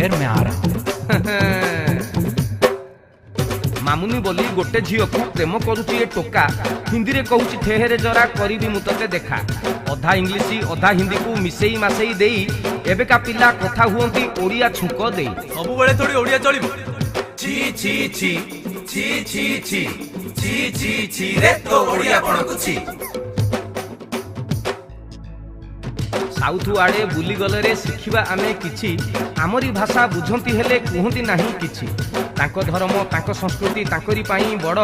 ठहर मैं आ रहा हूँ। मामुनी बोली गोटे झील को प्रेम करुची ए टोका हिंदी रे कहूची ठेहेरे जरा करीबी मु तते देखा अधा इंग्लिश अधा हिंदी को मिसेई मासेई देई एबेका पिला कथा हुअंती ओडिया छुंक देई सब बेले थोड़ी ओडिया चलिबो। छी छी छी छी छी छी छी छी छी रे तो ओडिया पण कुछि साउथ आड़े बुली गले शिखिबा आमे किछि आमरी भाषा बुझंती हेले कुहंती नाही किछि तांको धर्म तांको संस्कृति तांकरी पाई बड़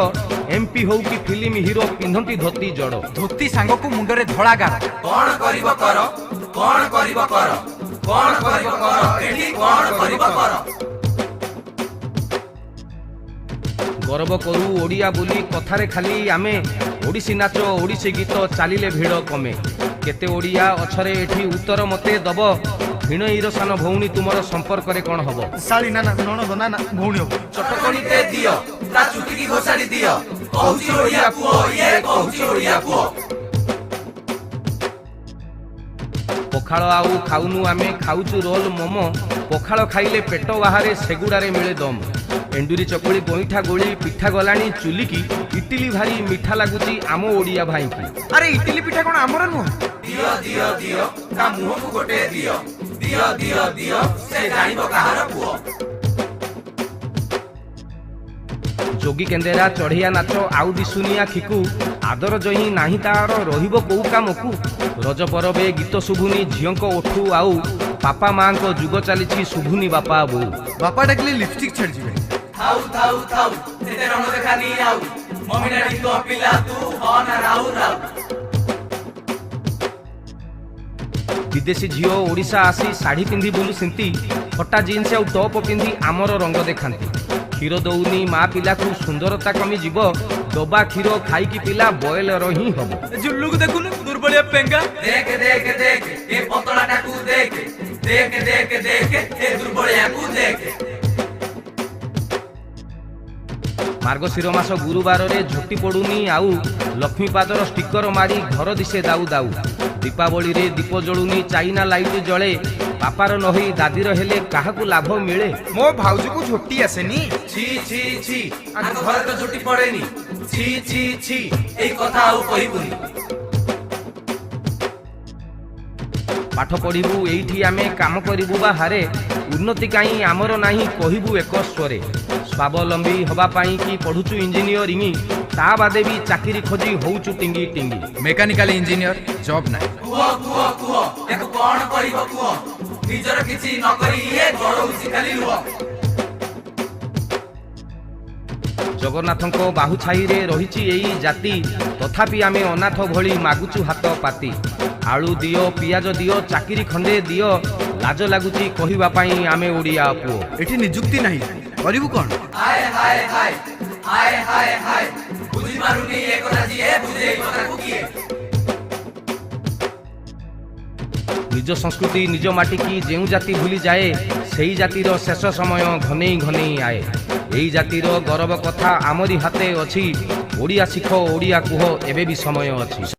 एमपी हो कि फिल्म हीरो पिंधंती धोती जड़ धोती सांग को मुंडरे धड़ा गार कोन करिवो कर कोन करिवो कर कोन करिवो कर एठी कोन करिवो कर गर्व करू ओडिया बोली कथारे खाली आमे ओडिसी नाच ओडिसी गीत चालिले भिड़ कमे केते ओडिया अछरे एठी उत्तर मते दब भिणईर सान भौणी तुमर संपर्क रे कोन हबो साली ना ना नणद ना ना भौणी हबो चटकणीते दियो ता चुटी की घोसाड़ी दियो कहूची ओडिया पुओ ये कहूची ओडिया पुओ पखाळ आउ खाउनु आमे खाउचु रोल मोमो पखाळ खाइले पेट बाहारे सेगुडारे मिले दम एंडुरी चकुली गोईठा गोली पिठा गलानी चुली की इटिली भारी मिठा लागुची आमो ओडिया भाई की अरे इडली पिठा कोन हमर नुह दियो दियो दियो ता मुह को गोटे दियो दियो दियो दियो से जानिबो कहार पुओ जोगी केंदेरा चढ़िया नाच आउ दिसुनिया खिकु आदर जही नाही तार रहिबो कोउ कामकु रज परबे गीत शुभुनी झियंक ओठू आउ पापा मां को जुग चलीछि शुभुनी बापा बो बापा डाकले लिपस्टिक छड़ जिवे थाउ थाउ थाउ तेरे रंग देखा नी आउ मम्मी डैडी को पिला तू हन राउ राउ विदेशी झियो ओडिशा आसी साड़ी पिंधि बुलु सिंती फटा जीन्स आउ टॉप पिंधि आमर रंग देखांती क्षीर दौनी माँ पिला को सुंदरता कमी जीव दबा क्षीर खाई की पिला बॉयल रही हम जुल्लू को देखुन दुर्बलिया पेंगा देख देख देख ए पतला टाकू देख देख देख देख ए दुर्बलिया को देख मार्गशीर मास गुरुवार रे झोटी पड़ुनी आउ लक्ष्मी पादर स्टिकर मारी घर दिसे दाऊ दाऊ दीपावली रे दीप जलुनी चाइना लाइट जले बापार नही दादीर हेले काहाकू लाभ मिले मो भाउजी को झोटी आसेनी छी छी छी आको घर तो झुटी पड़ेनी छी छी छी ए कथा आउ कहिबुनी पाठ पढ़िबू एइठी आमे काम करिबू बाहारे उन्नति काई आमर नाही कहिबू एक स्वरे स्वावलंबी हवा पाई कि पढ़ुचु इंजीनियरिंग ता बादे भी चाकरी खोजी होउचु टिंगी टिंगी मेकानिकल इंजीनियर जॉब ना कुओ कुओ कुओ एक कोन करिवो कुओ निजर किछि न करी ए गड़ौसी खाली लुओ जगन्नाथको बाहु छाई रे रहिछि एई जाति तथापि आमे अनाथ भଳି मागुचु हाथ पाती आलू दियो पियाज दियो चाकरी खंडे दियो लाज लागुची कहिबा पाई आमे ओडिया पुओ एठी निजुक्ति नाही करिवु कोन हाय हाय हाय हाय हाय हाय बुझी मारुनी ए कथा जी ए बुझे कथा को किए निज संस्कृति निज माटी की जेउ जाति भूली जाए सेई जातिर शेष समय घनेई घनेई आए एई जातिर गौरव कथा आमरी हाते अछि ओडिया शिख ओडिया कुह एबे भी समय अछि।